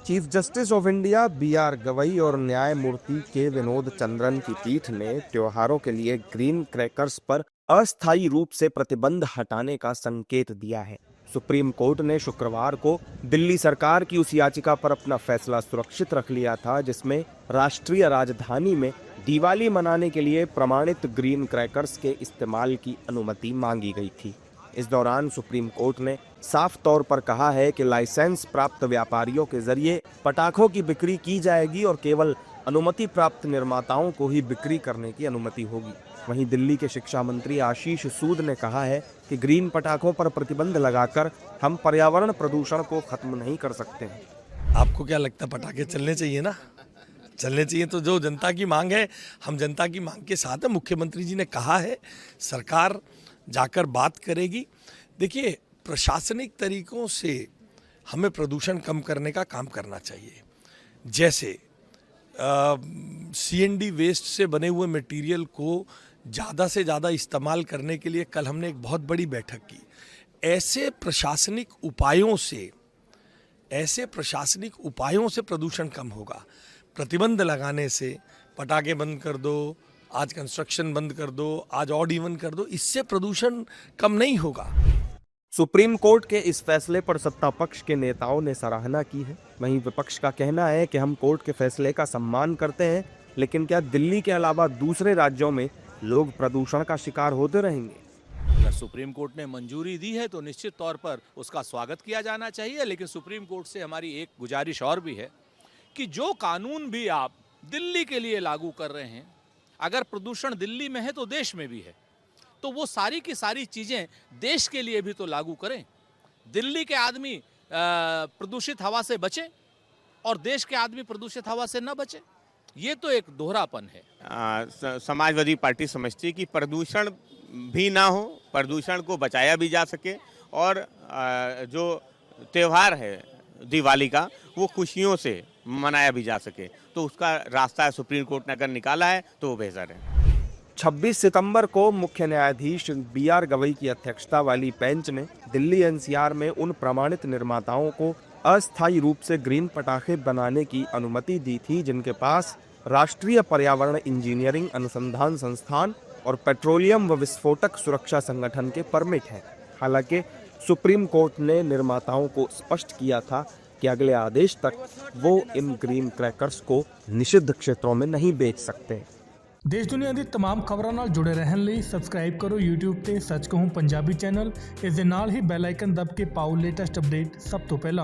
Chief justice of India B R. Gavai और न्यायमूर्ति के विनोद चंद्रन की पीठ ने त्योहारों के लिए ग्रीन क्रैकर्स पर अस्थायी रूप से प्रतिबंध हटाने का संकेत दिया है। सुप्रीम कोर्ट ने शुक्रवार को दिल्ली सरकार की उस याचिका पर अपना फैसला सुरक्षित रख लिया था जिसमें राष्ट्रीय राजधानी में दिवाली मनाने के लिए प्रमाणित ग्रीन क्रैकर्स के इस्तेमाल की अनुमति मांगी गई थी। इस दौरान सुप्रीम कोर्ट ने साफ तौर पर कहा है कि लाइसेंस प्राप्त व्यापारियों के जरिए पटाखों की बिक्री की जाएगी और केवल अनुमति प्राप्त निर्माताओं को ही बिक्री करने की अनुमति होगी। वहीं दिल्ली के शिक्षा मंत्री आशीष सूद ने कहा है कि ग्रीन पटाखों पर प्रतिबंध लगाकर हम पर्यावरण प्रदूषण को खत्म नहीं कर सकते हैं। आपको क्या लगता है, पटाखे चलने चाहिए ना? चलने चाहिए। तो जो जनता की मांग है, हम जनता की मांग के साथ है। मुख्यमंत्री जी ने कहा है, सरकार जाकर बात करेगी। देखिए, प्रशासनिक तरीकों से हमें प्रदूषण कम करने का काम करना चाहिए। जैसे सीएनडी वेस्ट से बने हुए मटेरियल को ज़्यादा से ज़्यादा इस्तेमाल करने के लिए कल हमने एक बहुत बड़ी बैठक की। ऐसे प्रशासनिक उपायों से प्रदूषण कम होगा। प्रतिबंध लगाने से, पटाखे बंद कर दो, आज कंस्ट्रक्शन बंद कर दो, आज ऑड इवन कर दो, इससे प्रदूषण कम नहीं होगा। सुप्रीम कोर्ट के इस फैसले पर सत्ता पक्ष के नेताओं ने सराहना की है। वहीं विपक्ष का कहना है कि हम कोर्ट के फैसले का सम्मान करते हैं, लेकिन क्या दिल्ली के अलावा दूसरे राज्यों में लोग प्रदूषण का शिकार होते रहेंगे? अगर सुप्रीम कोर्ट ने मंजूरी दी है तो निश्चित तौर पर उसका स्वागत किया जाना चाहिए। लेकिन सुप्रीम कोर्ट से हमारी एक गुजारिश और भी है कि जो कानून भी आप दिल्ली के लिए लागू कर रहे हैं, अगर प्रदूषण दिल्ली में है तो देश में भी है, तो वो सारी की सारी चीज़ें देश के लिए भी तो लागू करें। दिल्ली के आदमी प्रदूषित हवा से बचे और देश के आदमी प्रदूषित हवा से न बचे। ये तो एक दोहरापन है। समाजवादी पार्टी समझती है कि प्रदूषण भी ना हो, प्रदूषण को बचाया भी जा सके और जो त्यौहार है दिवाली का वो खुशियों से मनाया भी जा सके। तो उसका रास्ता सुप्रीम कोर्ट ने अगर निकाला है तो वो बेहतर है। 26 सितंबर को मुख्य न्यायाधीश बी.आर. गवई की अध्यक्षता वाली बेंच ने दिल्ली एनसीआर में उन प्रमाणित निर्माताओं को अस्थायी रूप से ग्रीन पटाखे बनाने की अनुमति दी थी जिनके पास राष्ट्रीय पर्यावरण इंजीनियरिंग अनुसंधान संस्थान और पेट्रोलियम व विस्फोटक सुरक्षा संगठन के परमिट हैं। हालांकि सुप्रीम कोर्ट ने निर्माताओं को स्पष्ट किया था कि अगले आदेश तक वो इन ग्रीन क्रैकर्स को निषिद्ध क्षेत्रों में नहीं बेच सकते। देश दुनिया ਦੀ तमाम खबरों ਨਾਲ जुड़े रहने ਲਈ सब्सक्राइब करो YouTube ਤੇ सच कहूं पंजाबी चैनल। इस दे नाल ही बैल आइकन दब के पाओ लेटेस्ट अपडेट सब तो पहला।